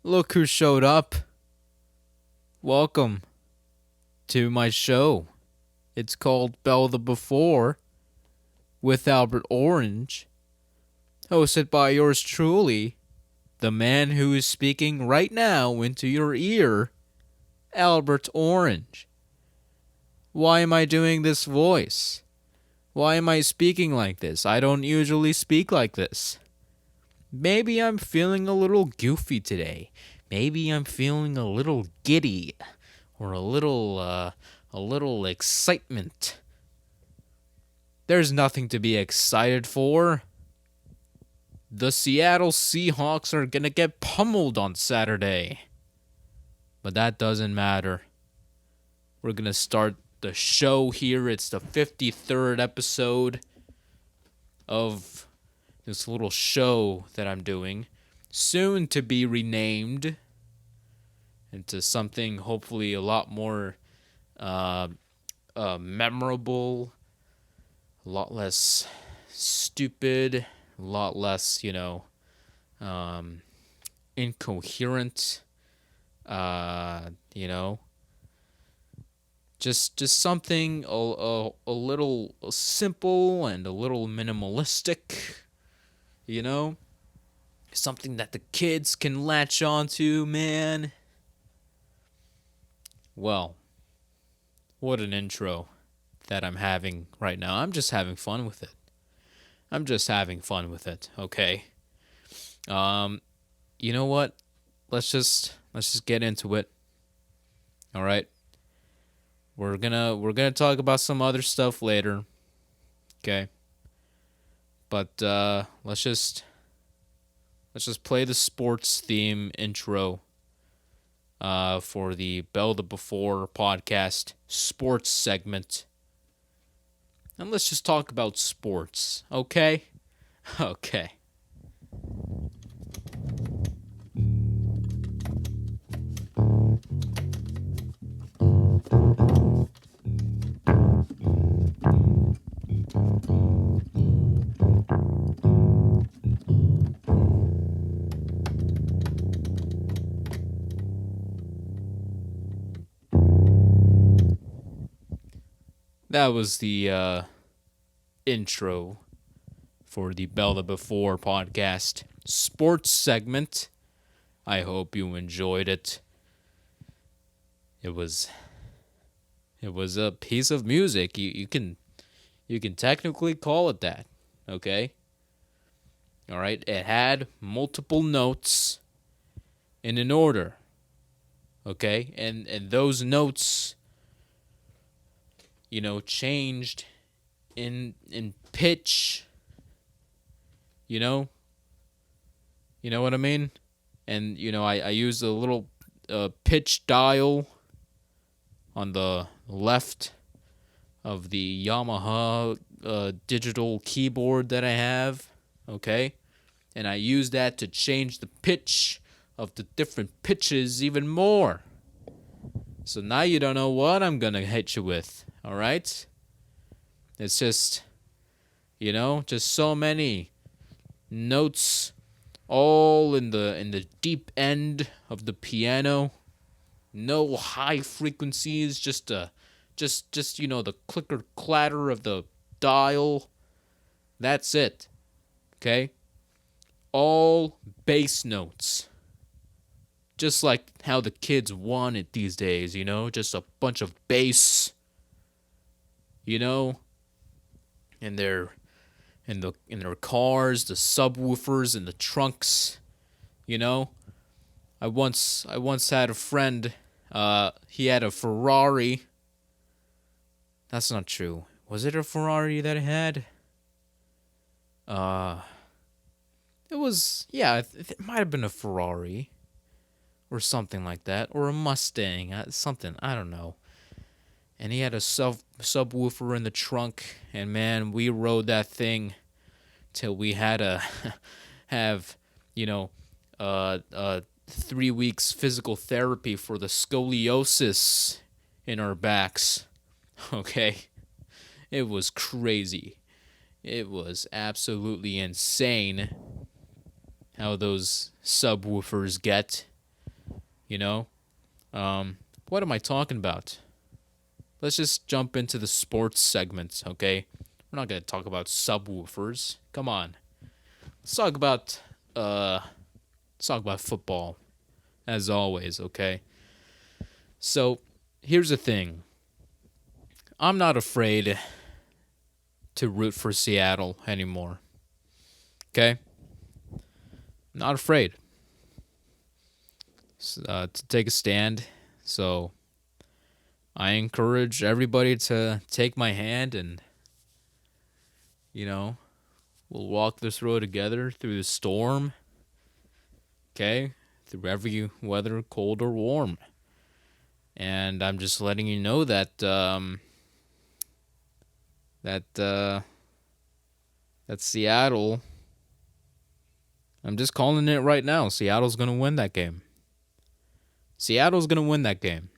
Look who showed up. Welcome to my show. It's called Bell the Before with Albert Orange, hosted by yours truly, the man who is speaking right now into your ear, Albert Orange. Why am I doing this voice? Why am I speaking like this? I don't usually speak like this. Maybe I'm feeling a little goofy today. Maybe I'm feeling a little giddy or a little excitement. There's nothing to be excited for. The Seattle Seahawks are going to get pummeled on Saturday. But that doesn't matter. We're going to start the show here. It's the 53rd episode of this little show that I'm doing, soon to be renamed into something hopefully a lot more memorable, a lot less stupid, a lot less, incoherent, just something a little simple and a little minimalistic. Something that the kids can latch onto, man. Well, what an intro that I'm having right now. I'm just having fun with it. Okay. You know what? Let's just get into it. All right. We're gonna talk about some other stuff later. Okay. But let's just play the sports theme intro for the Bell the Before podcast sports segment. And let's just talk about sports, okay? Okay. That was the intro for the Bell the Before podcast sports segment. I hope you enjoyed it. It was a piece of music. You can technically call it that. Okay? All right, it had multiple notes in an order. Okay? And those notes changed in pitch. You know what I mean? And I used a little pitch dial on the left of the Yamaha digital keyboard that I have, okay? And I use that to change the pitch of the different pitches even more. So now you don't know what I'm gonna hit you with, all right? It's just, just so many notes, all in the deep end of the piano. No high frequencies, just the clicker clatter of the dial. That's it. Okay? All bass notes. Just like how the kids want it these days, just a bunch of bass. In their cars, the subwoofers and the trunks. I once had a friend. He had a Ferrari. That's not true. Was it a Ferrari that he had? It was, yeah, it might have been a Ferrari. Or something like that. Or a Mustang. Something, I don't know. And he had a subwoofer in the trunk. And man, we rode that thing till we had to have, 3 weeks physical therapy for the scoliosis in our backs. Okay? It was crazy. It was absolutely insane how those subwoofers get. you know? What am I talking about? Let's just jump into the sports segments, okay? We're not going to talk about subwoofers. Come on. Let's talk about football, as always, okay? So, here's the thing. I'm not afraid to root for Seattle anymore. Okay? Not afraid to take a stand. So, I encourage everybody to take my hand and, we'll walk this road together through the storm. Okay? Through every weather, cold or warm. And I'm just letting you know that that Seattle, I'm just calling it right now. Seattle's going to win that game. Seattle's going to win that game.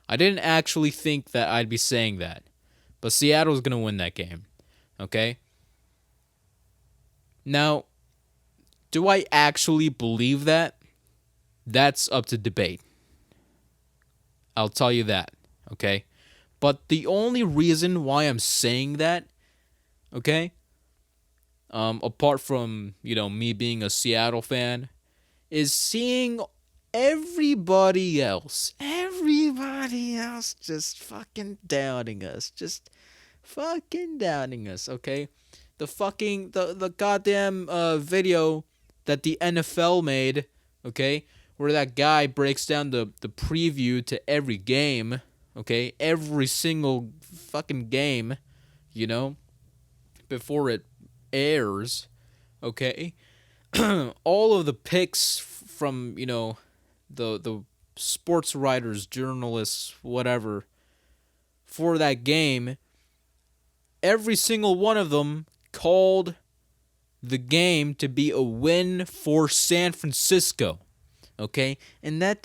I didn't actually think that I'd be saying that, but Seattle's going to win that game. Okay? Now, do I actually believe that? That's up to debate. I'll tell you that, okay? But the only reason why I'm saying that, okay, apart from, me being a Seattle fan, is seeing everybody else just fucking doubting us. Just fucking doubting us, okay? The goddamn video that the NFL made, okay, where that guy breaks down the preview to every game, okay, every single fucking game, before it airs, okay, all of the picks from, the sports writers, journalists, whatever, for that game, every single one of them called the game to be a win for San Francisco. Okay, and that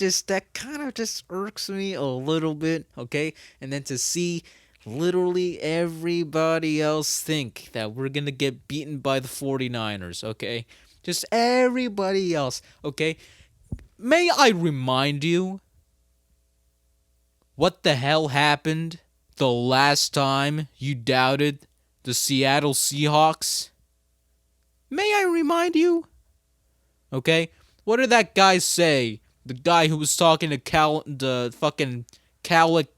kind of just irks me a little bit, okay? And then to see literally everybody else think that we're going to get beaten by the 49ers, okay? Just everybody else, okay? May I remind you what the hell happened the last time you doubted the Seattle Seahawks? May I remind you? Okay? What did that guy say? The guy who was talking to Colin Cowherd.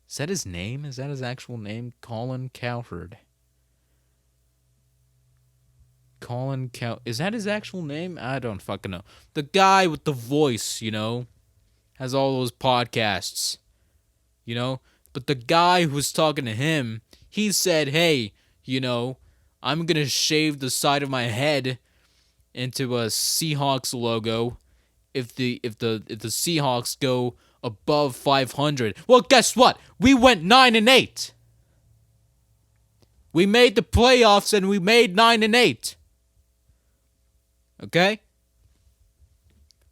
Is that his name? Is that his actual name? Colin Cowherd. Is that his actual name? I don't fucking know. The guy with the voice, has all those podcasts, But the guy who was talking to him, he said, hey, I'm going to shave the side of my head into a Seahawks logo if the Seahawks go above 500. Well, guess what? We went 9-8. We made the playoffs and we made 9-8. Okay?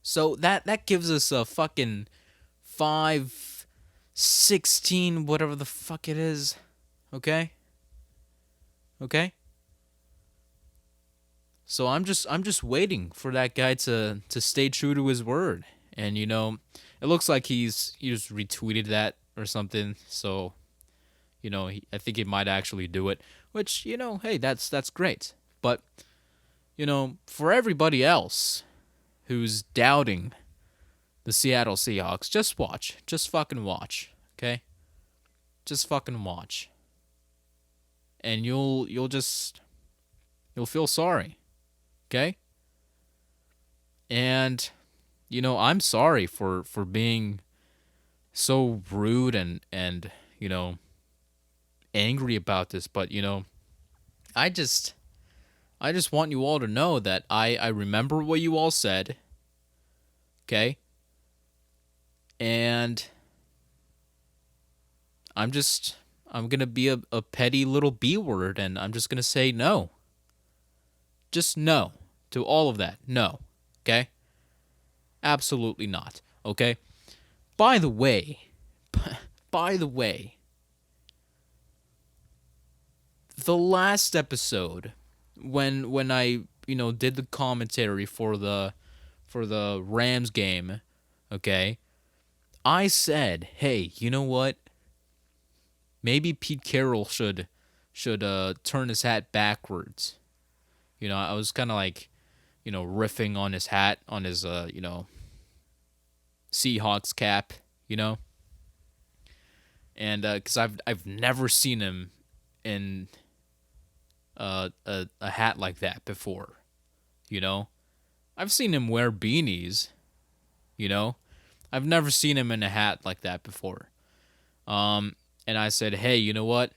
So that gives us a fucking 5-16, whatever the fuck it is. Okay? Okay? So I'm just waiting for that guy to stay true to his word. And it looks like he just retweeted that or something. So, I think he might actually do it, which, hey, that's great. But, for everybody else who's doubting the Seattle Seahawks, just watch. Just fucking watch, okay? Just fucking watch. And you'll feel sorry. Okay? And, I'm sorry for being so rude and angry about this, but, I just want you all to know that I remember what you all said, okay? And I'm going to be a petty little B word, and I'm just going to say no. Just no to all of that. No. Okay? Absolutely not. Okay? By the way, the last episode, when I did the commentary for the Rams game, okay, I said, hey, you know what? Maybe Pete Carroll should turn his hat backwards. I was kind of like, riffing on his hat, on his Seahawks cap, and because I've never seen him in a hat like that before, I've seen him wear beanies, I've never seen him in a hat like that before. And I said, hey, you know what?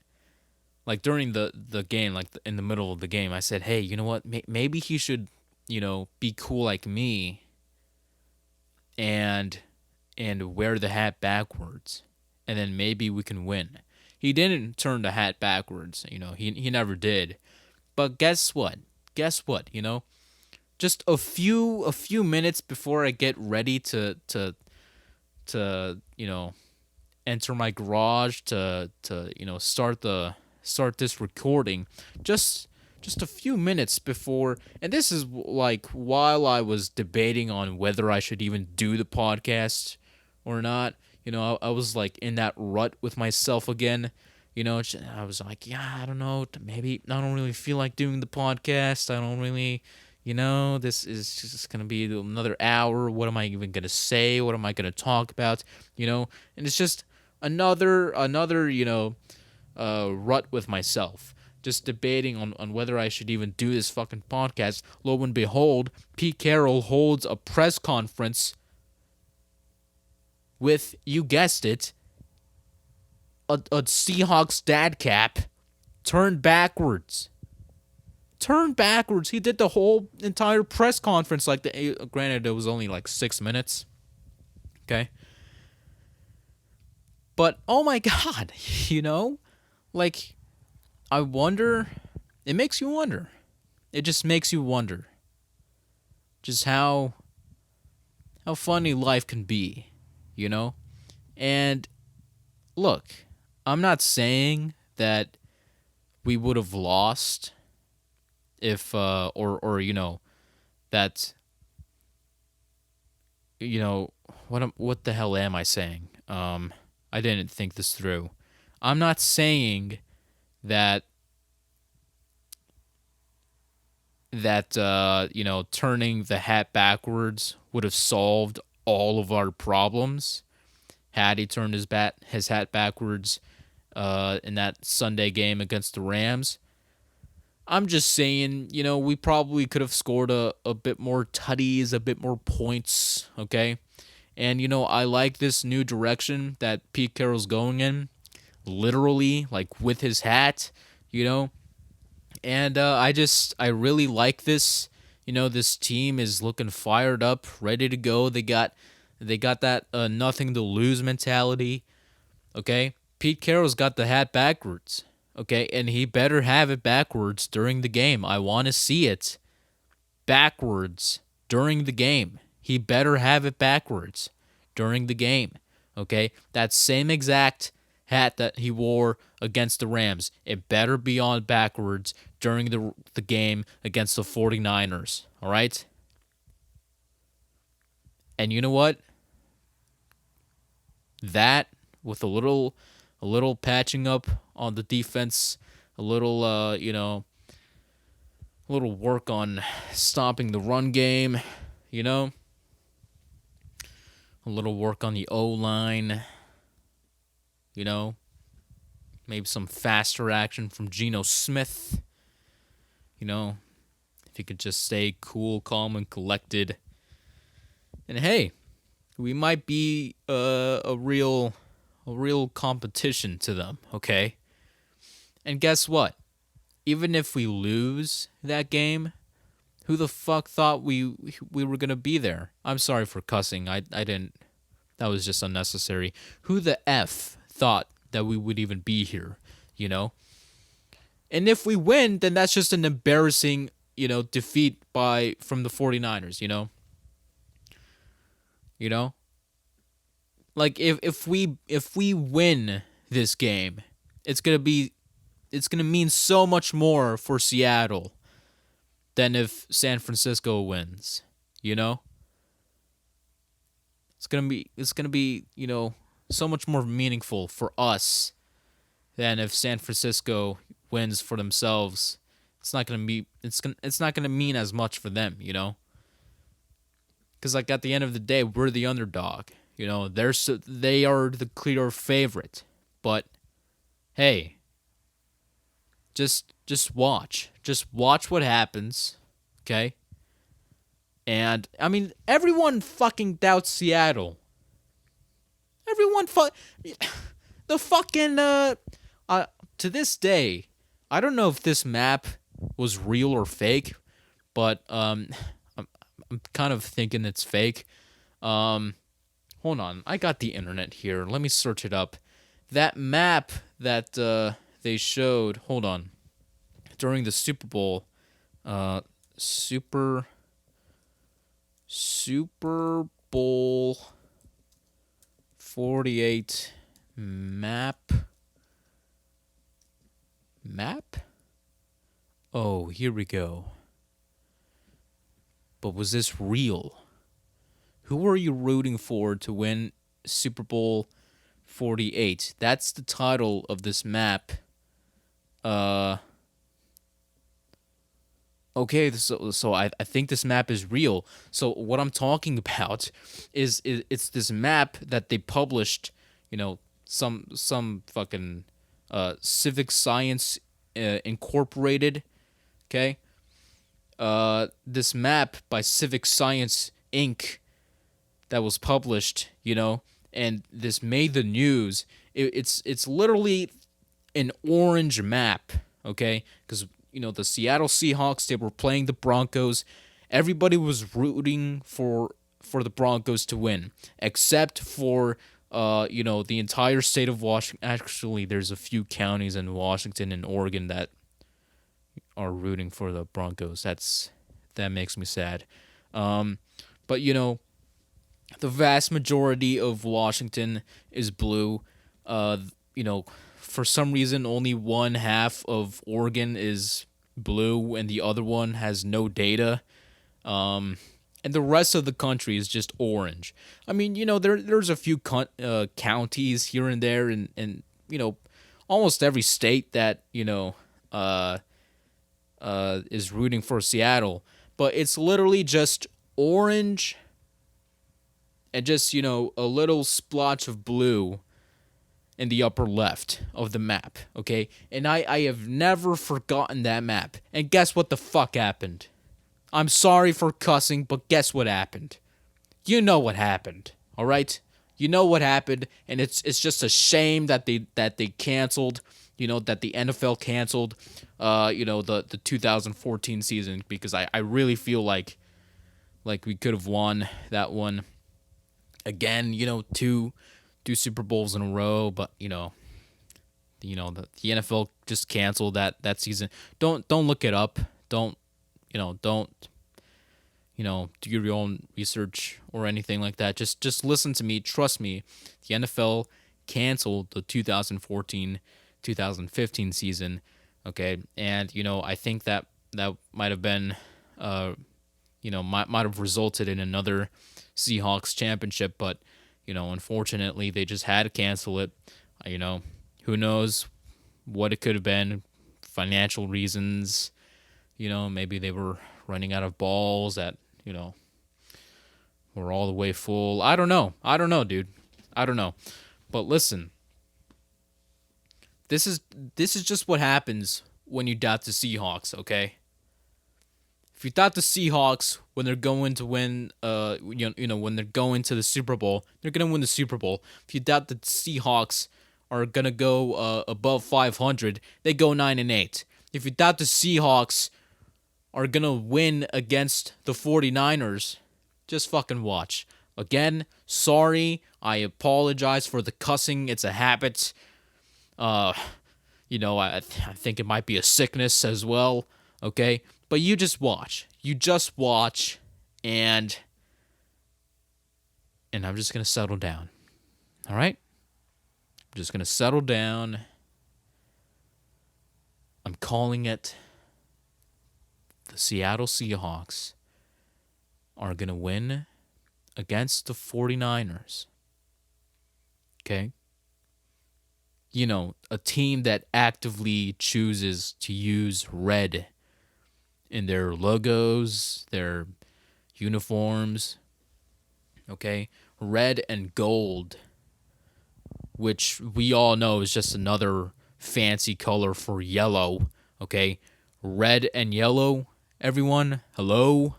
Like during the game, like in the middle of the game, I said, hey, you know what? Maybe he should, be cool like me and wear the hat backwards, and then maybe we can win. He didn't turn the hat backwards, he never did. But guess what? Just a few minutes before I get ready to enter my garage to start this recording, just a few minutes before, and this is like while I was debating on whether I should even do the podcast or not. I was like in that rut with myself again. I was like, yeah, I don't know, maybe I don't really feel like doing the podcast. I don't really, this is just going to be another hour. What am I even going to say? What am I going to talk about? And it's just another rut with myself, just debating on whether I should even do this fucking podcast. Lo and behold, Pete Carroll holds a press conference with, you guessed it, a Seahawks dad cap turned backwards. He did the whole entire press conference like granted it was only like 6 minutes. Okay. But oh my god, like I wonder, it makes you wonder. It just makes you wonder just how funny life can be, And look, I'm not saying that we would have lost if that what the hell am I saying? I didn't think this through. I'm not saying that turning the hat backwards would have solved all of our problems had he turned his hat backwards in that Sunday game against the Rams. I'm just saying, we probably could have scored a bit more tutties, a bit more points, okay? And, I like this new direction that Pete Carroll's going in, literally, like with his hat, And I really like this. This team is looking fired up, ready to go. They got that nothing to lose mentality, okay? Pete Carroll's got the hat backwards, okay? And he better have it backwards during the game. I want to see it backwards during the game. He better have it backwards during the game, okay? That same exact hat that he wore against the Rams, it better be on backwards during the game against the 49ers, all right? And you know what? That, with a little patching up on the defense, a little work on stopping the run game, a little work on the O-line, maybe some faster action from Geno Smith, if you could just stay cool, calm, and collected. And hey, we might be a real competition to them, okay? And guess what? Even if we lose that game, who the fuck thought we were gonna be there? I'm sorry for cussing. I didn't. That was just unnecessary. Who the F thought that we would even be here? And if we win, then that's just an embarrassing, defeat from the 49ers. Like if we win this game, it's gonna mean so much more for Seattle than if San Francisco wins. You know, it's gonna be so much more meaningful for us than if San Francisco wins for themselves. It's not gonna mean as much for them. Because like at the end of the day, we're the underdog. They are the clear favorite. But hey, just watch what happens, okay? And I mean, everyone fucking doubts Seattle. Everyone the fucking to this day, I don't know if this map was real or fake, but I'm kind of thinking it's fake. Hold on, I got the internet here. Let me search it up. That map that they showed. Hold on. During the Super Bowl, Super Bowl 48 map. Oh, here we go. But was this real? Who are you rooting for to win Super Bowl 48? That's the title of this map. Okay, so I think this map is real. So what I'm talking about is it's this map that they published, some fucking Civic Science Incorporated, okay? This map by Civic Science Inc. that was published, and this made the news. It's literally an orange map, okay? Because the Seattle Seahawks, they were playing the Broncos. Everybody was rooting for the Broncos to win, except for the entire state of Washington. Actually, there's a few counties in Washington and Oregon that are rooting for the Broncos. That makes me sad. But the vast majority of Washington is blue. For some reason, only one half of Oregon is blue, and the other one has no data. And the rest of the country is just orange. I mean, there's a few counties here and there, and almost every state that is rooting for Seattle, but it's literally just orange and just a little splotch of blue in the upper left of the map, okay? And I have never forgotten that map. And guess what the fuck happened? I'm sorry for cussing, but guess what happened? You know what happened, all right? You know what happened, and it's just a shame that they canceled, that the NFL canceled, the 2014 season, because I really feel like we could have won that one again, two Super Bowls in a row, but the NFL just canceled that season. Don't look it up. Don't do your own research or anything like that. Just listen to me. Trust me. The NFL canceled the 2014-2015 season. Okay, and I think that might have been might have resulted in another Seahawks championship, but unfortunately, they just had to cancel it. Who knows what it could have been? Financial reasons. Maybe they were running out of balls that, were all the way full. I don't know, dude. I don't know. But listen, this is just what happens when you doubt the Seahawks, okay? If you thought the Seahawks, when they're going to win, when they're going to the Super Bowl, they're going to win the Super Bowl. If you doubt the Seahawks are going to go above 500, they go 9-8. If you doubt the Seahawks are going to win against the 49ers, just fucking watch. Again, sorry. I apologize for the cussing. It's a habit. I think it might be a sickness as well, okay? But you just watch. And I'm just going to settle down. All right? I'm just going to settle down. I'm calling it the Seattle Seahawks are going to win against the 49ers. Okay? You know, a team that actively chooses to use red in their logos, their uniforms. Okay? Red and gold, which we all know is just another fancy color for yellow. Okay? Red and yellow, everyone. Hello?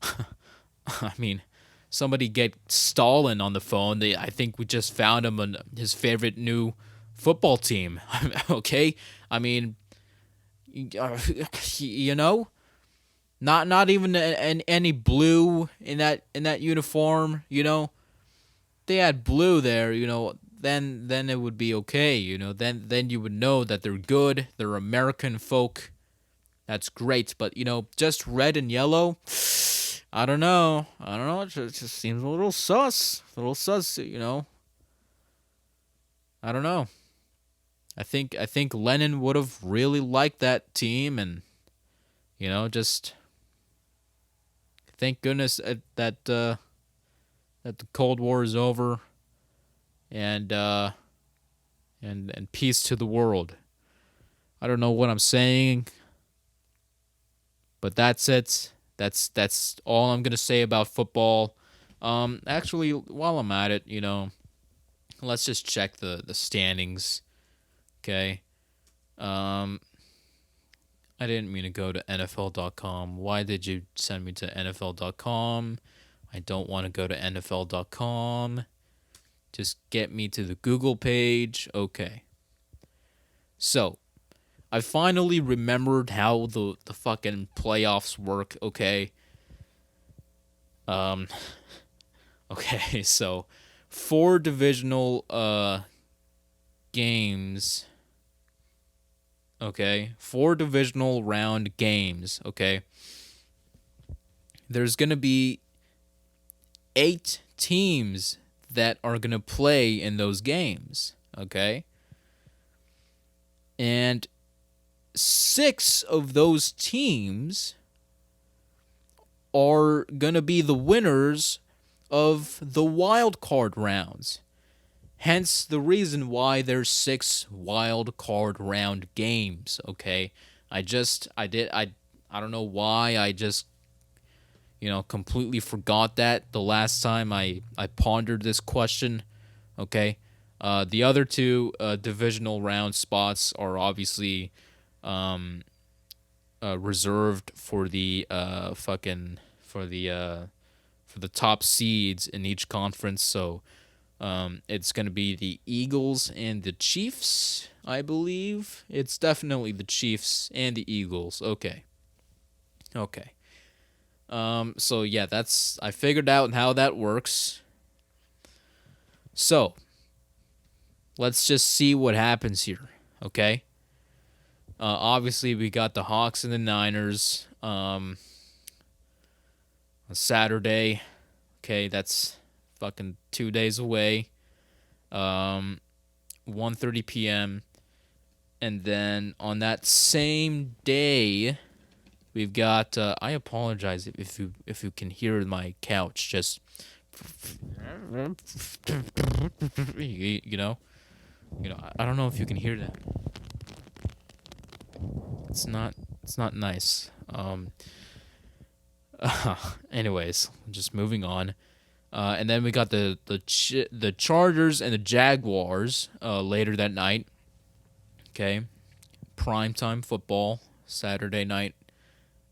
I mean, somebody get Stalin on the phone. I think we just found him on his favorite new football team. Okay? I mean, you know, not even any blue in that uniform. You know, they had blue there. You know, then it would be okay. You know, then you would know that they're good. They're American folk. That's great. But you know, just red and yellow. I don't know. It just seems a little sus. You know. I don't know. I think Lenin would have really liked that team, and you know, just thank goodness that the Cold War is over, and peace to the world. I don't know what I'm saying, but that's it. That's all I'm gonna say about football. Actually, while I'm at it, you know, let's just check the standings. Okay. I didn't mean to go to NFL.com. Why did you send me to NFL.com? I don't want to go to NFL.com. Just get me to the Google page. Okay. So, I finally remembered how the fucking playoffs work, okay? Okay, so 4 divisional games. Okay? 4 divisional round games, okay? There's going to be 8 teams that are going to play in those games, okay? And 6 of those teams are going to be the winners of the wild card rounds. Hence the reason why there's 6 wild card round games, okay? I don't know why I just, you know, completely forgot that the last time I pondered this question, okay? The other 2 divisional round spots are obviously reserved for the for the top seeds in each conference. So it's going to be the Eagles and the Chiefs, I believe. It's definitely the Chiefs and the Eagles. Okay. So yeah, I figured out how that works. So let's just see what happens here. Okay. Obviously, we got the Hawks and the Niners on Saturday. Okay, that's fucking 2 days away. 1:30 p.m. And then on that same day, we've got. I apologize if you can hear my couch. Just you know. I don't know if you can hear that. It's not nice. Anyways, just moving on. And then we got the Chargers and the Jaguars later that night. Okay, primetime football Saturday night.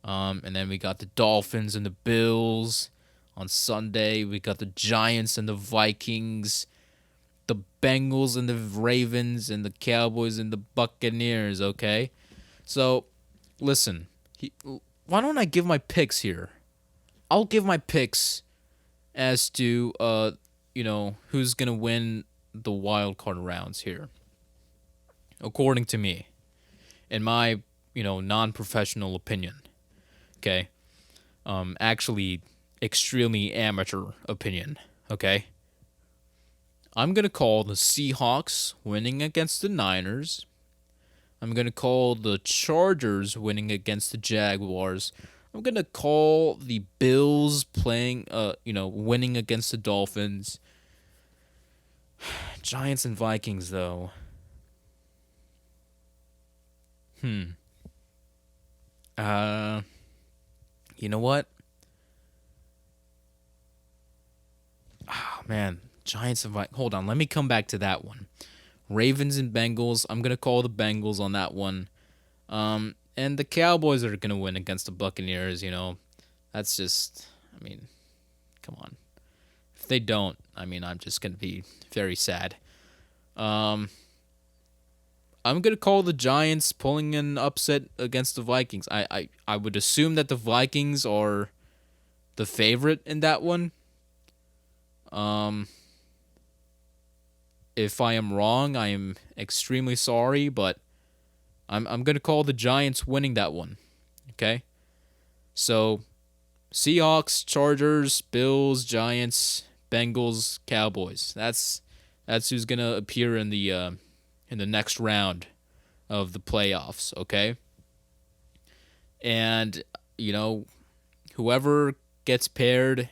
And then we got the Dolphins and the Bills on Sunday. We got the Giants and the Vikings, the Bengals and the Ravens, and the Cowboys and the Buccaneers. Okay, so listen, why don't I give my picks here? I'll give my picks as to who's gonna win the wild card rounds here, according to me, in my non-professional opinion. Okay, actually, extremely amateur opinion. Okay, I'm gonna call the Seahawks winning against the Niners. I'm going to call the Chargers winning against the Jaguars. I'm going to call the Bills winning against the Dolphins. Giants and Vikings, though. Uh, you know what? Oh, man. Giants and Vikings. Hold on. Let me come back to that one. Ravens and Bengals. I'm going to call the Bengals on that one. And the Cowboys are going to win against the Buccaneers, That's just, come on. If they don't, I'm just going to be very sad. I'm going to call the Giants pulling an upset against the Vikings. I would assume that the Vikings are the favorite in that one. If I am wrong, I am extremely sorry, but I'm going to call the Giants winning that one. Okay? So, Seahawks, Chargers, Bills, Giants, Bengals, Cowboys. That's who's going to appear in the next round of the playoffs, okay? And whoever gets paired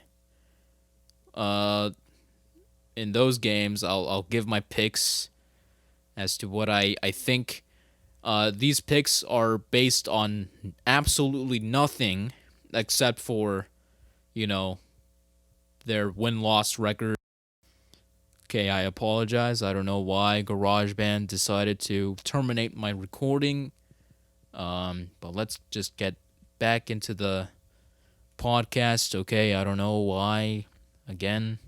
in those games, I'll give my picks as to what I think. These picks are based on absolutely nothing except for, their win-loss record. Okay, I apologize. I don't know why GarageBand decided to terminate my recording. But let's just get back into the podcast, okay? I don't know why, again,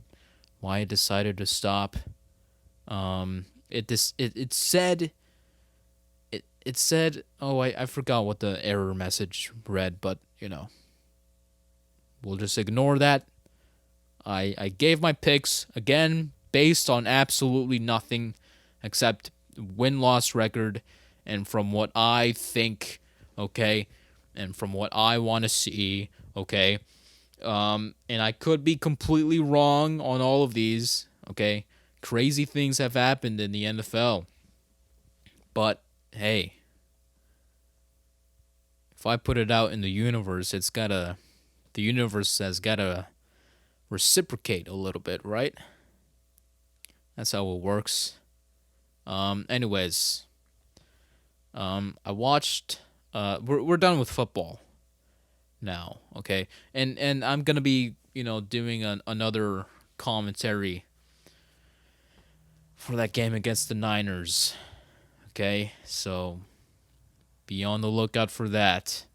why it decided to stop. It said, oh, I forgot what the error message read, but, we'll just ignore that. I gave my picks, again, based on absolutely nothing except win-loss record and from what I think, okay, and from what I want to see, okay. And I could be completely wrong on all of these, okay. Crazy things have happened in the NFL. But, hey, if I put it out in the universe, the universe has gotta reciprocate a little bit, right? That's how it works. Anyways, I watched. We're done with football now, okay? And I'm gonna be doing another commentary for that game against the Niners, okay? So be on the lookout for that.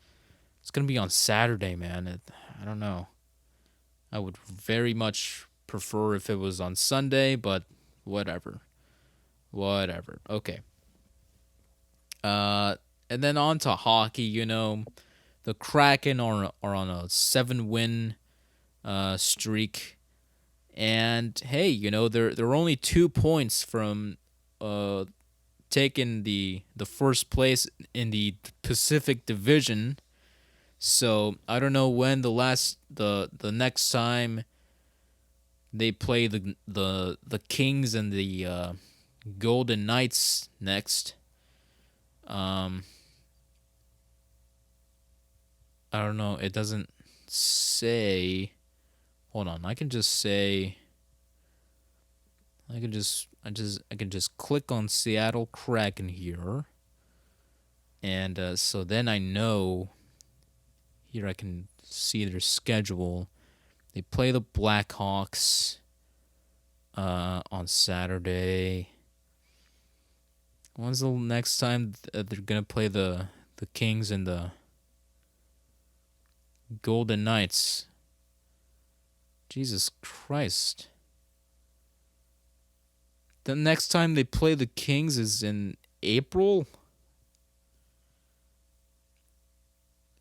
It's gonna be on Saturday, man. I don't know. I would very much prefer if it was on Sunday, but whatever. Okay. And then on to hockey, the Kraken are on a 7-win streak. And hey, they're only 2 points from taking the first place in the Pacific Division. So I don't know when the next time they play the Kings and the Golden Knights next. I don't know. It doesn't say. Hold on. I can just click on Seattle Kraken here, and so then I know. Here I can see their schedule. They play the Blackhawks on Saturday. When's the next time they're gonna play the Kings and the Golden Knights? Jesus Christ. The next time they play the Kings is in April?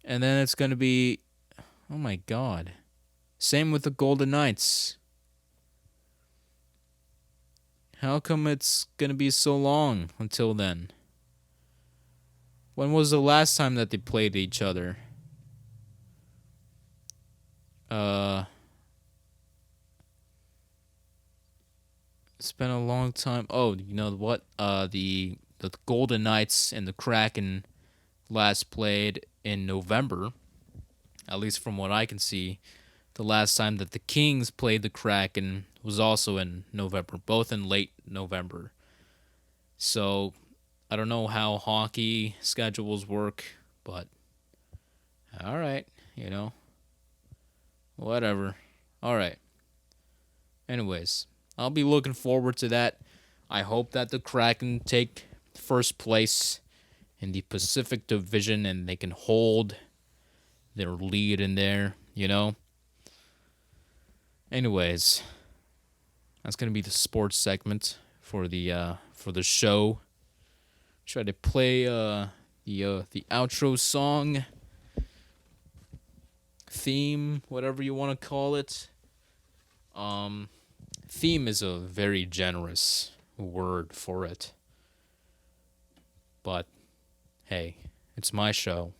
And then it's going to be... Oh my God. Same with the Golden Knights. How come it's going to be so long until then? When was the last time that they played each other? It's been a long time. Oh, you know what? The the Golden Knights and the Kraken last played in November. At least from what I can see, the last time that the Kings played the Kraken was also in November, both in late November. So I don't know how hockey schedules work, but all right, whatever. All right. Anyways, I'll be looking forward to that. I hope that the Kraken take first place in the Pacific Division and they can hold their lead in there. Anyways, that's gonna be the sports segment for the show. Try to play the outro song, theme, whatever you want to call it. Theme is a very generous word for it. But hey, it's my show.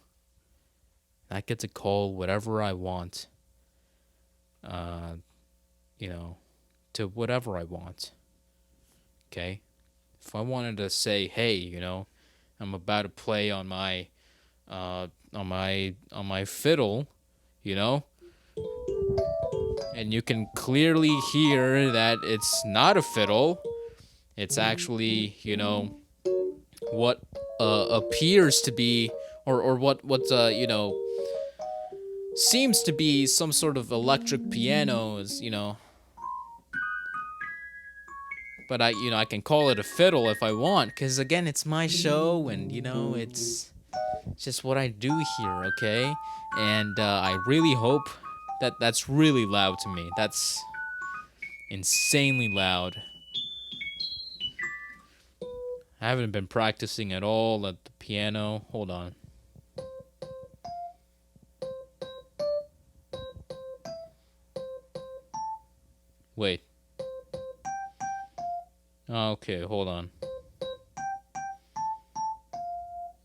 I get to call whatever I want. To whatever I want. Okay? If I wanted to say, hey, I'm about to play on my fiddle, and you can clearly hear that it's not a fiddle. It's actually, what appears to be, or what seems to be some sort of electric pianos, But I can call it a fiddle if I want, because again, it's my show, and it's just what I do here, okay? And I really hope that's really loud to me. That's insanely loud. I haven't been practicing at all at the piano. Hold on. Wait. Okay, hold on.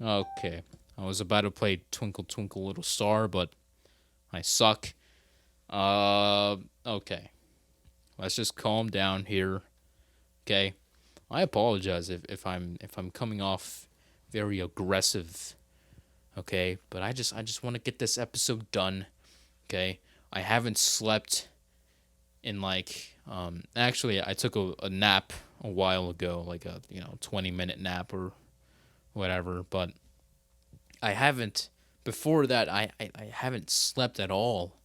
Okay. I was about to play Twinkle Twinkle Little Star, but I suck. Okay. Let's just calm down here. Okay. I apologize if I'm coming off very aggressive. Okay, but I just want to get this episode done. Okay? I haven't slept in actually I took a nap a while ago, like a 20-minute nap or whatever, but I haven't before that I haven't slept at all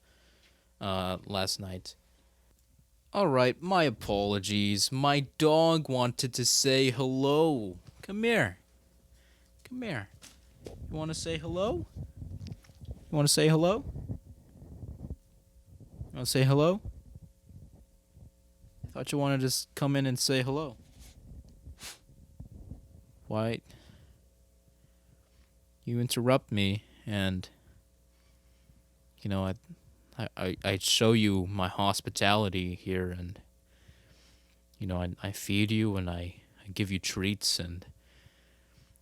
last night. All right, my apologies. My dog wanted to say hello. Come here. Come here. You want to say hello? You want to say hello? You want to say hello? I thought you wanted to just come in and say hello. Why? You interrupt me, and I show you my hospitality here, and I feed you, and I give you treats and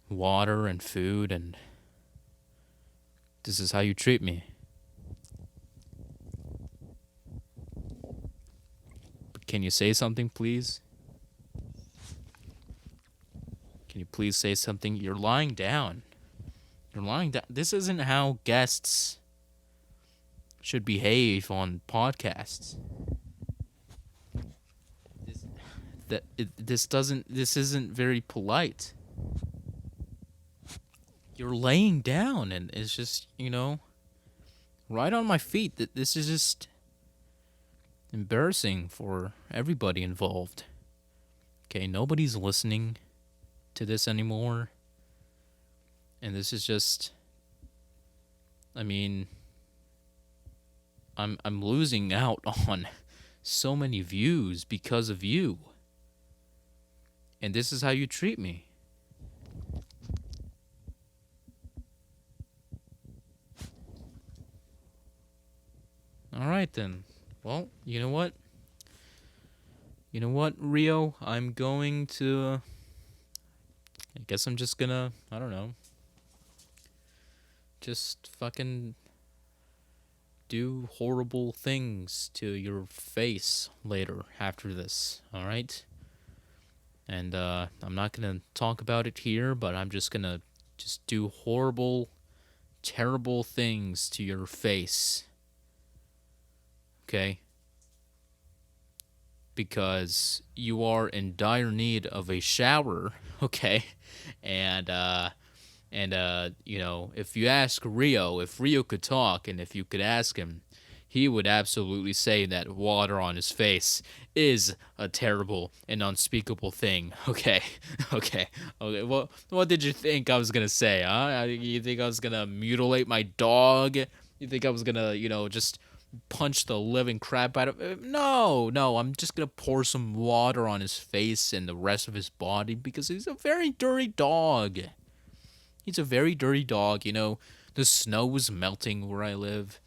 water and food, and this is how you treat me. But can you say something, please? Can you please say something? You're lying down. You're lying down. This isn't how guests should behave on podcasts. This isn't very polite. You're laying down, and it's just, right on my feet. This is just embarrassing for everybody involved. Okay, nobody's listening to this anymore. And this is just, I'm losing out on so many views because of you. And this is how you treat me. All right, then. Well, you know what? You know what, Rio? I'm going to... I guess I'm just gonna... I don't know. Just fucking... do horrible things to your face later after this. All right? And I'm not gonna talk about it here, but I'm just gonna just do horrible, terrible things to your face. Okay? Because you are in dire need of a shower, okay? And if you ask Rio, if Rio could talk and if you could ask him, he would absolutely say that water on his face is a terrible and unspeakable thing. Okay, okay. What did you think I was gonna say? Huh? You think I was gonna mutilate my dog? You think I was gonna, just punch the living crap out of him? No. I'm just gonna pour some water on his face and the rest of his body because he's a very dirty dog. He's a very dirty dog. The snow is melting where I live.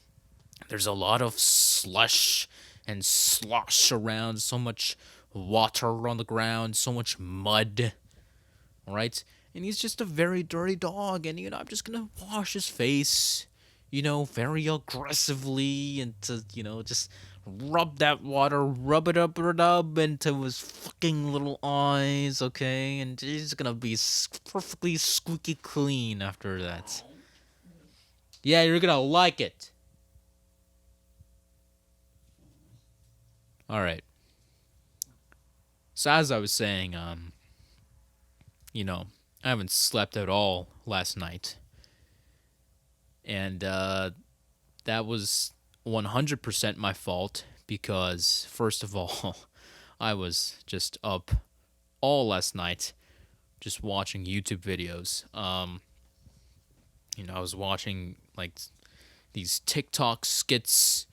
There's a lot of slush and slosh around, so much water on the ground, so much mud. All right? And he's just a very dirty dog. And, I'm just going to wash his face, very aggressively and to, just rub that water, rub into his fucking little eyes, okay? And he's going to be perfectly squeaky clean after that. Yeah, you're going to like it. All right. So as I was saying, I haven't slept at all last night, and that was 100% my fault because first of all, I was just up all last night, just watching YouTube videos. I was watching like these TikTok skits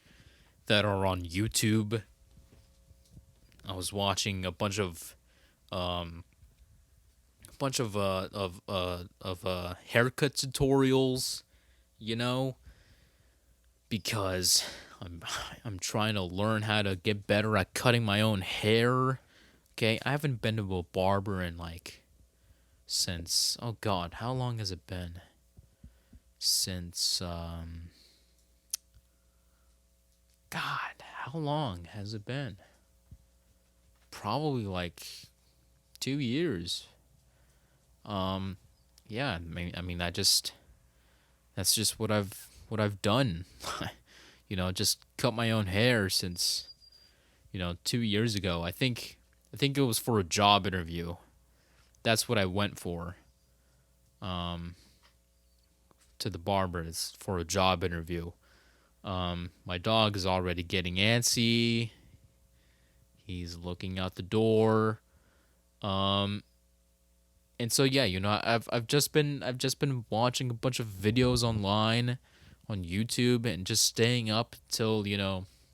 that are on YouTube. I was watching a bunch of haircut tutorials, because I'm trying to learn how to get better at cutting my own hair. Okay, I haven't been to a barber in since, oh god, how long has it been? Since God, how long has it been? Probably 2 years. Yeah, that's just what I've done. Just cut my own hair since 2 years ago. I think it was for a job interview. That's what I went for. To the barber. It's for a job interview. My dog is already getting antsy. He's looking out the door. And so yeah, I've just been watching a bunch of videos online on YouTube and just staying up till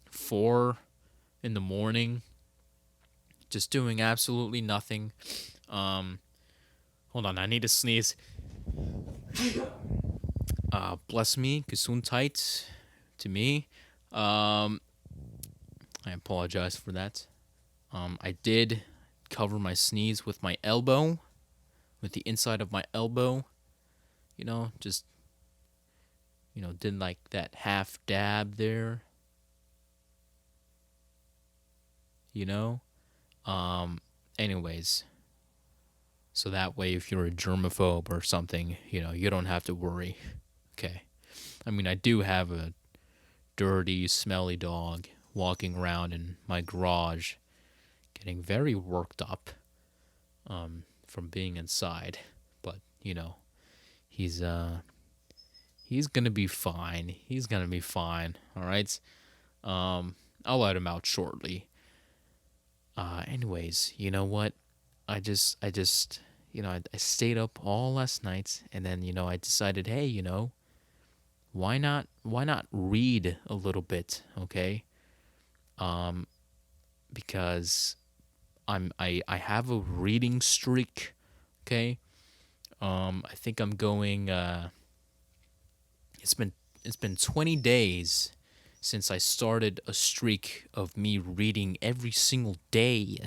4 in the morning, just doing absolutely nothing. Hold on, I need to sneeze. Bless me, Gesundheit to me. I apologize for that. I did cover my sneeze with my elbow, with the inside of my elbow. Just did like that half dab there. Anyways, so that way if you're a germaphobe or something, you don't have to worry. Okay. I do have a dirty, smelly dog walking around in my garage, getting very worked up from being inside. But, he's gonna be fine. He's gonna be fine. All right. I'll let him out shortly. Anyways, you know what? I stayed up all last night, and then I decided, hey, why not read a little bit, okay? Because I have a reading streak, okay? I think I'm going. It's been 20 days since I started a streak of me reading every single day.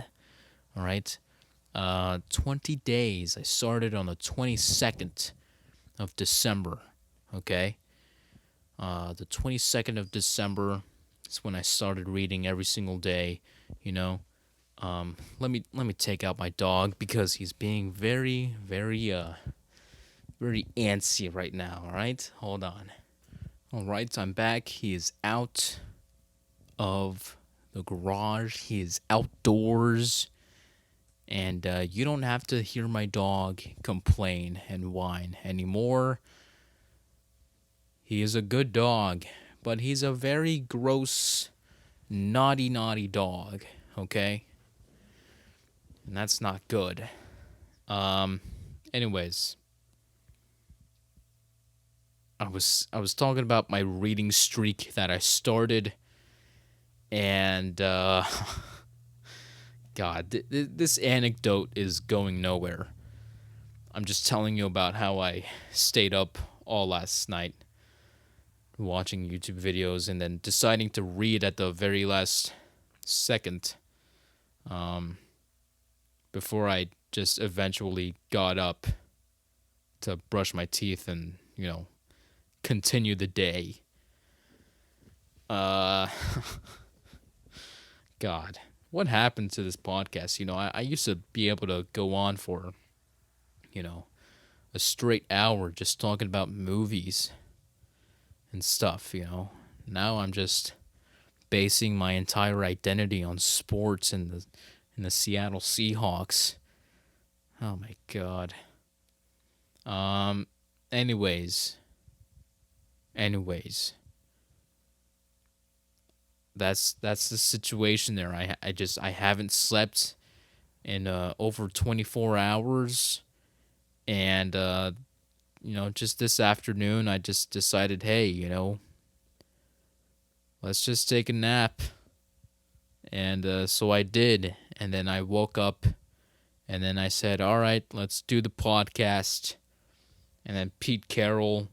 All right, 20 days. I started on the 22nd of December. Okay, the 22nd of December is when I started reading every single day. Let me take out my dog because he's being very antsy right now. All right, hold on. All right, I'm back. He is out of the garage. He is outdoors, and you don't have to hear my dog complain and whine anymore. He is a good dog, but he's a very gross, naughty dog. Okay, and that's not good. Um, anyways, I was talking about my reading streak that I started, and God, this anecdote is going nowhere. I'm just telling you about how I stayed up all last night watching YouTube videos and then deciding to read at the very last second, um, before I just eventually got up to brush my teeth and continue the day. Uh, God, what happened to this podcast? I used to be able to go on for, you know, a straight hour just talking about movies and stuff. Now I'm just basing my entire identity on sports and the Seattle Seahawks. Oh my God. Um. Anyways. Anyways. That's the situation there. I haven't slept in over 24 hours, and just this afternoon I just decided, hey, let's just take a nap, and so I did, and then I woke up, and then I said, all right, let's do the podcast, and then Pete Carroll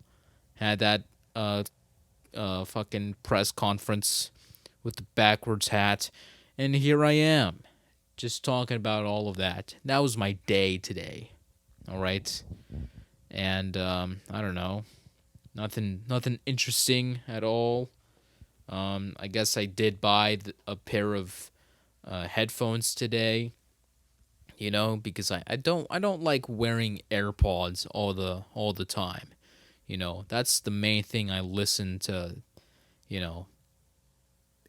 had that fucking press conference with the backwards hat, and here I am, just talking about all of that. That was my day today, all right, and I don't know, nothing interesting at all. I guess I did buy a pair of headphones today, because I don't like wearing AirPods all the time. That's the main thing I listen to, you know,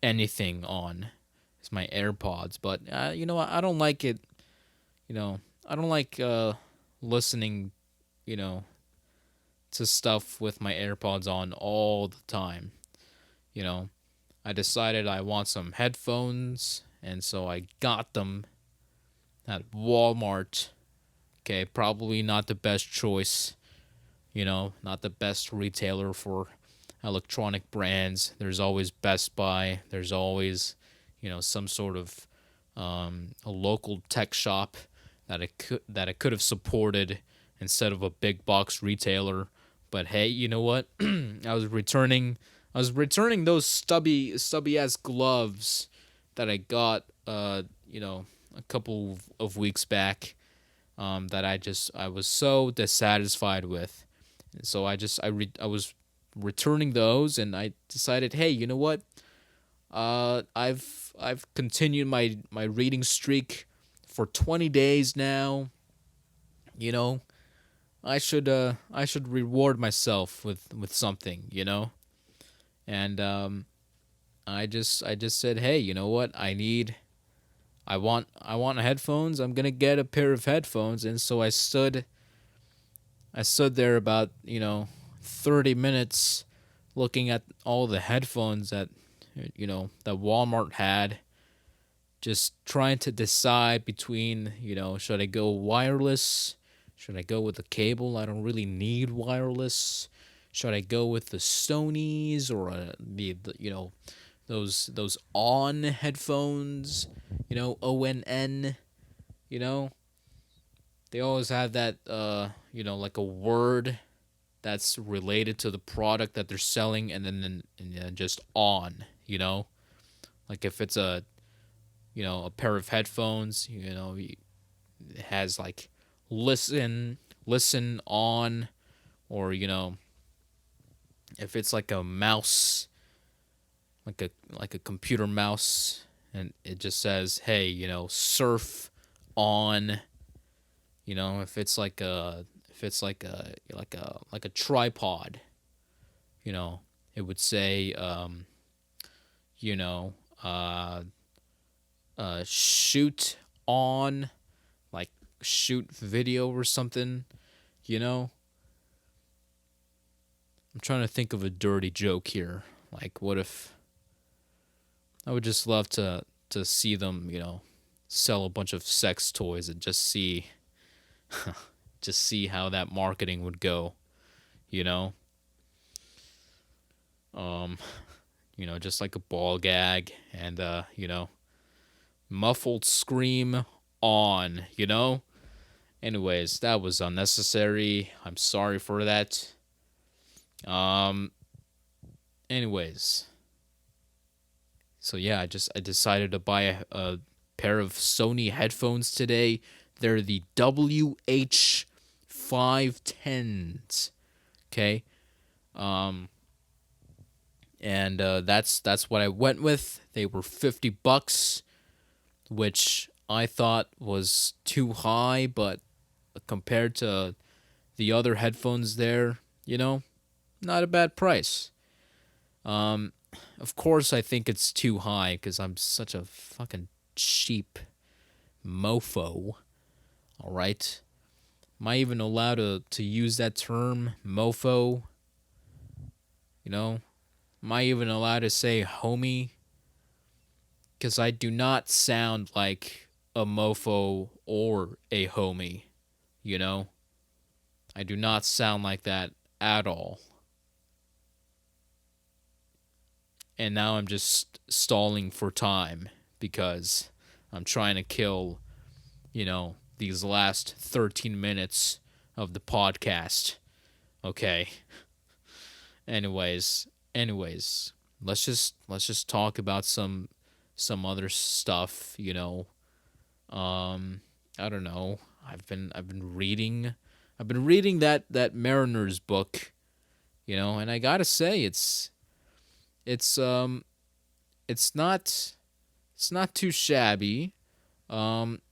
anything on is my AirPods. But I don't like it. I don't like listening, you know, to stuff with my AirPods on all the time. You know, I decided I want some headphones, and so I got them at Walmart. Okay, probably not the best choice. Not the best retailer for electronic brands. There's always Best Buy. There's always, some sort of a local tech shop that I could have supported instead of a big box retailer. But hey, you know what? I was returning those stubby ass gloves that I got a couple of weeks back, that I was so dissatisfied with. So I was returning those, and I decided, hey, you know what? I've continued my reading streak for 20 days now. You know, I should reward myself with something. And I just said, hey, you know what? I want headphones. I'm gonna get a pair of headphones, and so I stood there about 30 minutes looking at all the headphones that Walmart had, just trying to decide between should I go wireless, should I go with the cable? I don't really need wireless. Should I go with the Sony's or the those on headphones, ONN, you know? They always have that like a word that's related to the product that they're selling, and then just on. Like if it's a pair of headphones, it has like listen on, or if it's like a mouse, like a computer mouse, and it just says, hey, surf on, if it's like a tripod, it would say, you know, uh, shoot on, like shoot video or something, you know. I'm trying to think of a dirty joke here. Like, what if I would just love to see them, sell a bunch of sex toys and just see how that marketing would go, you know? Um, just like a ball gag and muffled scream on. Anyways, that was unnecessary. I'm sorry for that. Um anyways, so yeah, I decided to buy a pair of Sony headphones today. They're the WH510s. Okay? Um and that's what I went with. They were $50, which I thought was too high, but compared to the other headphones there, not a bad price. Um, of course, I think it's too high because I'm such a fucking cheap mofo. All right, am I even allowed to use that term, mofo? Am I even allowed to say homie? Because I do not sound like a mofo or a homie. I do not sound like that at all. And now I'm just stalling for time because I'm trying to kill, these last 13 minutes of the podcast. Okay. Anyways, let's just talk about some other stuff, I don't know. I've been reading that Mariners book, and I got to say it's it's not too shabby. Um,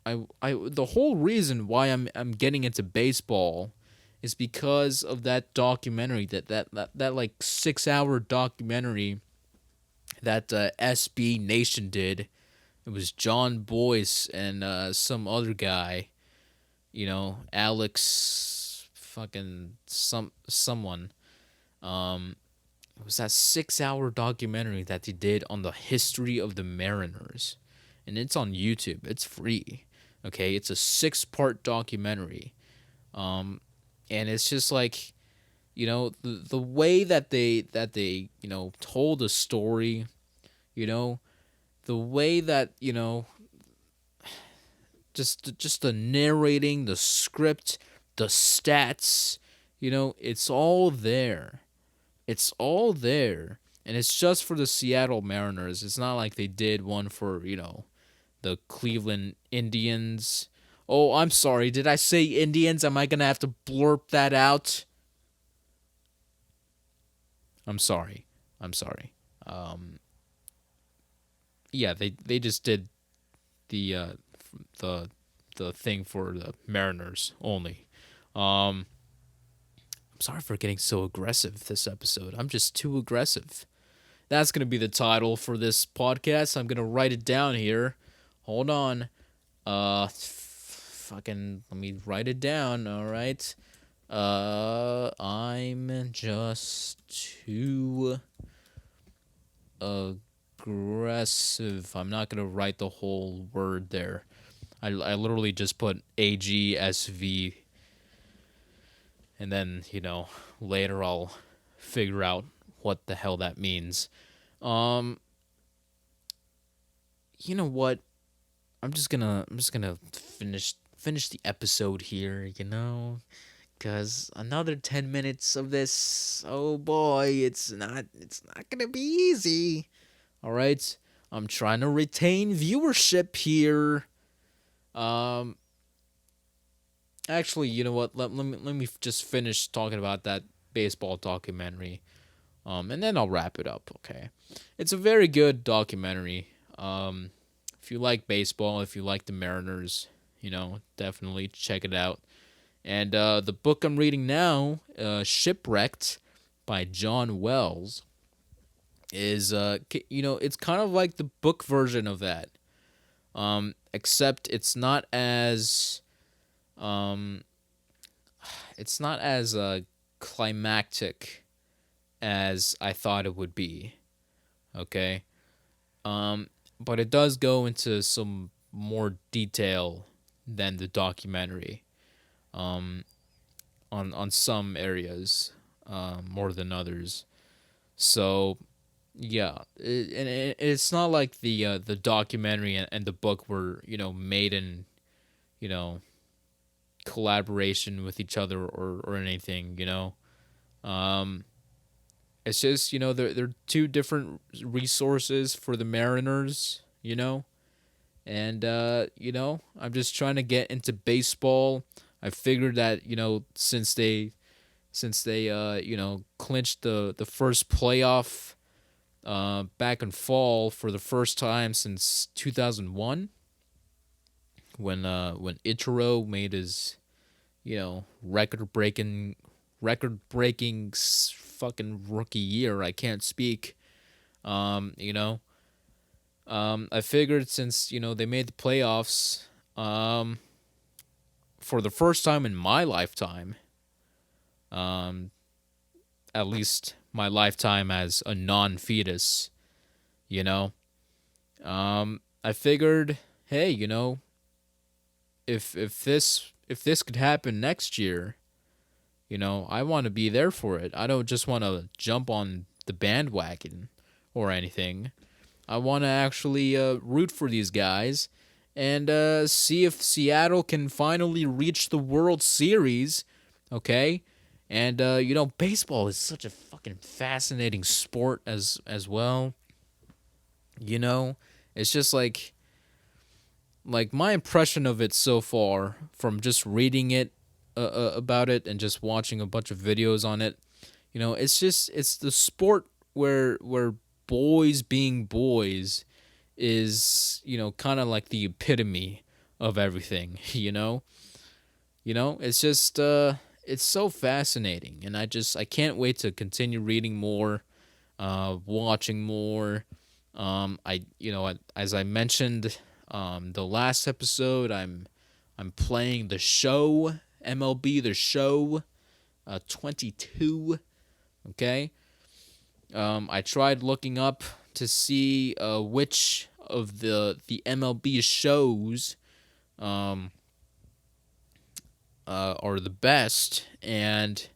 I the whole reason why I'm getting into baseball is because of that documentary, that like 6 hour documentary that SB Nation did. It was John Boyce and some other guy, Alex fucking someone. It was that 6 hour documentary that they did on the history of the Mariners. And it's on YouTube. It's free. Okay, it's a 6-part documentary. And it's just like, the way that they told a story, the way that, just the narrating, the script, the stats, it's all there. It's all there. And it's just for the Seattle Mariners. It's not like they did one for, the Cleveland Indians. Oh, I'm sorry. Did I say Indians? Am I going to have to blurp that out? I'm sorry. Yeah, they just did the the the thing for the Mariners only. I'm sorry for getting so aggressive this episode. I'm just too aggressive. That's going to be the title for this podcast. I'm going to write it down here. Hold on. Fucking let me write it down, all right? I'm just too aggressive. I'm not going to write the whole word there. I literally just put AGSV, and then, later I'll figure out what the hell that means. You know what? I'm just gonna finish the episode here, cause another 10 minutes of this, oh boy, it's not gonna be easy. All right, I'm trying to retain viewership here. Actually, you know what? Let me just finish talking about that baseball documentary. And then I'll wrap it up. Okay, it's a very good documentary. If you like baseball, if you like the Mariners, definitely check it out. And the book I'm reading now, Shipwrecked by John Wells, is it's kind of like the book version of that. Except um it's not as climactic as I thought it would be. Okay. But it does go into some more detail than the documentary. Um, on some areas, more than others. So yeah, it's not like the documentary and the book were made in you know collaboration with each other or anything. Um, it's just they're two different resources for the Mariners. And I'm just trying to get into baseball. I figured that since they clinched the first playoff back in fall for the first time since 2001 when Ichiro made his record breaking fucking rookie year. I can't speak. um you know I figured since they made the playoffs for the first time in my lifetime, um at least my lifetime as a non-fetus, you know I figured, hey, if this could happen next year, I want to be there for it. I don't just want to jump on the bandwagon or anything. I want to actually root for these guys and see if Seattle can finally reach the World Series. Okay, and baseball is such a fucking fascinating sport as well. It's just like my impression of it so far from just reading it about it and just watching a bunch of videos on it. It's the sport where boys being boys is kind of like the epitome of everything. It's just it's so fascinating, and I can't wait to continue reading more, watching more. As I mentioned, the last episode, I'm playing the show MLB the Show, 22. Okay. I tried looking up to see which of the MLB shows um are the best, and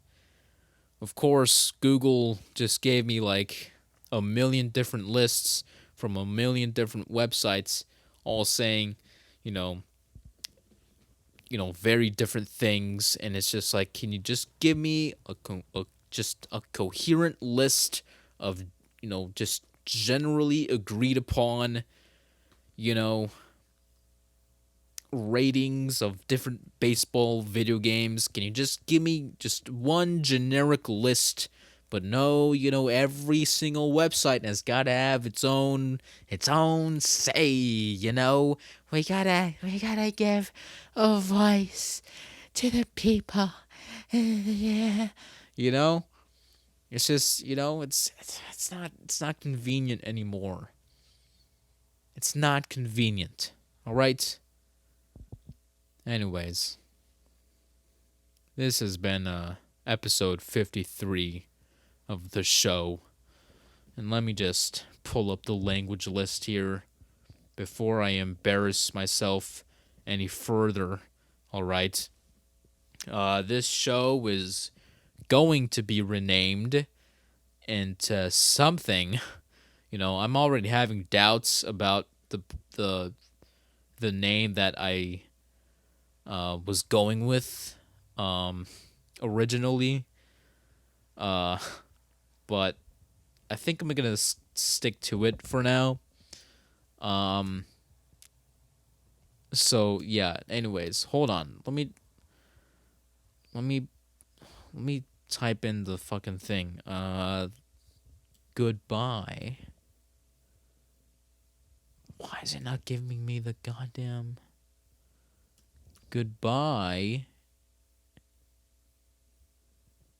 of course Google just gave me like a million different lists from a million different websites, all saying, you know, very different things, and it's just like, can you just give me just a coherent list of just generally agreed upon, you know, ratings of different baseball video games? Can you just give me just one generic list? But no, every single website has got to have its own say. We gotta give a voice to the people. Yeah. You know, it's just it's not convenient anymore. It's not convenient. All right. Anyways, this has been episode 53 of the show. And let me just pull up the language list here before I embarrass myself any further. All right. This show is going to be renamed into something. I'm already having doubts about the name that I was going with originally. But I think I'm gonna stick to it for now. Um. So yeah. Anyways, hold on. Let me type in the fucking thing. goodbye. Why is it not giving me the goddamn goodbye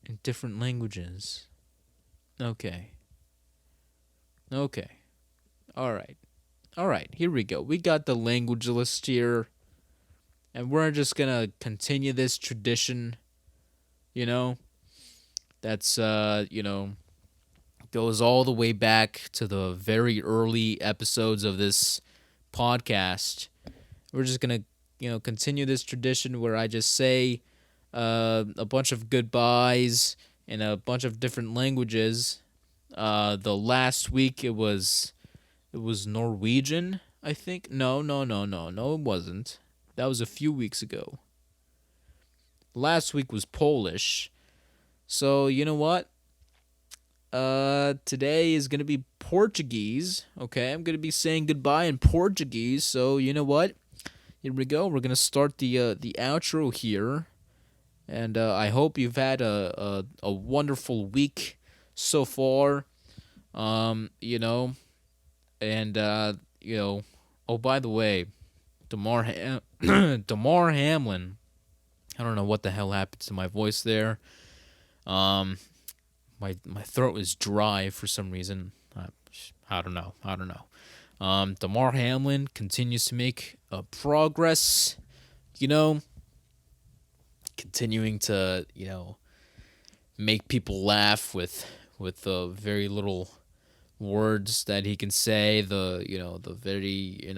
in different languages? Okay. Alright, here we go. We got the language list here. And we're just gonna continue this tradition, you know, that's, goes all the way back to the very early episodes of this podcast. We're just gonna, continue this tradition where I just say a bunch of goodbyes in a bunch of different languages. The last week it was Norwegian, I think. No, it wasn't. That was a few weeks ago. Last week was Polish. So, you know what? Today is going to be Portuguese. Okay, I'm going to be saying goodbye in Portuguese. So, you know what? Here we go. We're going to start the outro here. And I hope you've had a wonderful week so far. And oh, by the way, Damar Hamlin. I don't know what the hell happened to my voice there. My throat is dry for some reason. I don't know. Damar Hamlin continues to make progress. Continuing to make people laugh with very little words that he can say. The very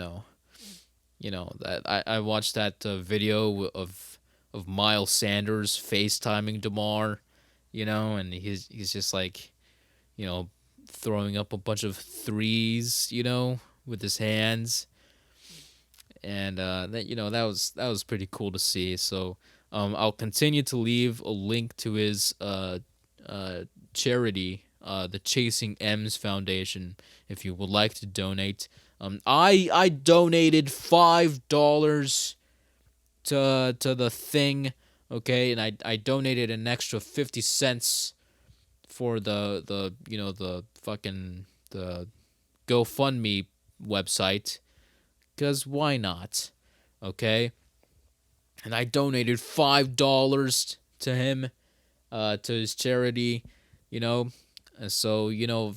that I watched that video of Miles Sanders FaceTiming Damar. And he's just like, throwing up a bunch of threes, with his hands, and that was pretty cool to see. So I'll continue to leave a link to his charity, the Chasing M's Foundation, if you would like to donate. I donated $5 to the thing. Okay, and I donated an extra 50 cents for the fucking the GoFundMe website, cause why not? Okay, and I donated $5 to him, to his charity, and so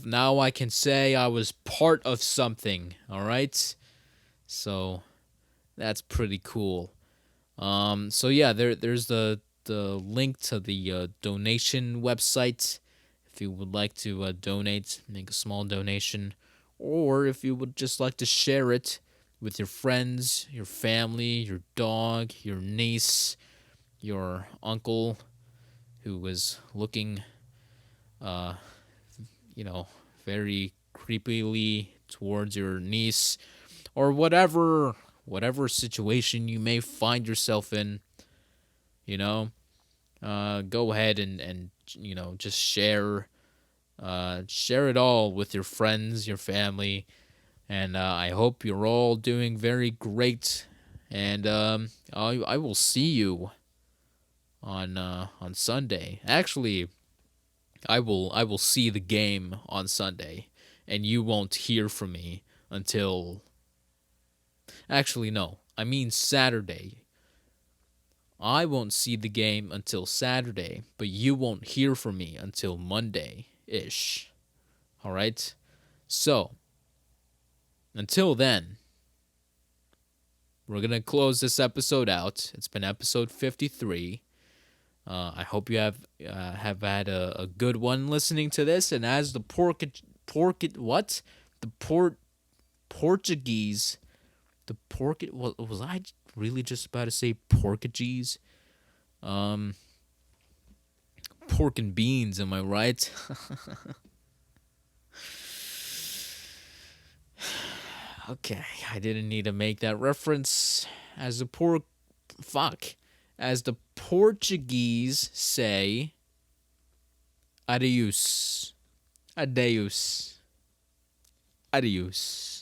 now I can say I was part of something. All right, so that's pretty cool. So yeah, there's the link to the donation website if you would like to donate, make a small donation, or if you would just like to share it with your friends, your family, your dog, your niece, your uncle, who was looking, very creepily towards your niece, or whatever situation you may find yourself in, go ahead and just share it all with your friends, your family, and I hope you're all doing very great, and I will see you on Sunday. Actually, I will see the game on Sunday, and you won't hear from me until... Actually, no. I mean Saturday. I won't see the game until Saturday, but you won't hear from me until Monday-ish. Alright? So, until then, we're going to close this episode out. It's been episode 53. I hope you have had a good one listening to this, and as the Portuguese... Was I really just about to say Portuguese? Pork and beans, am I right? Okay, I didn't need to make that reference. As the Portuguese say, adeus. Adeus. Adios.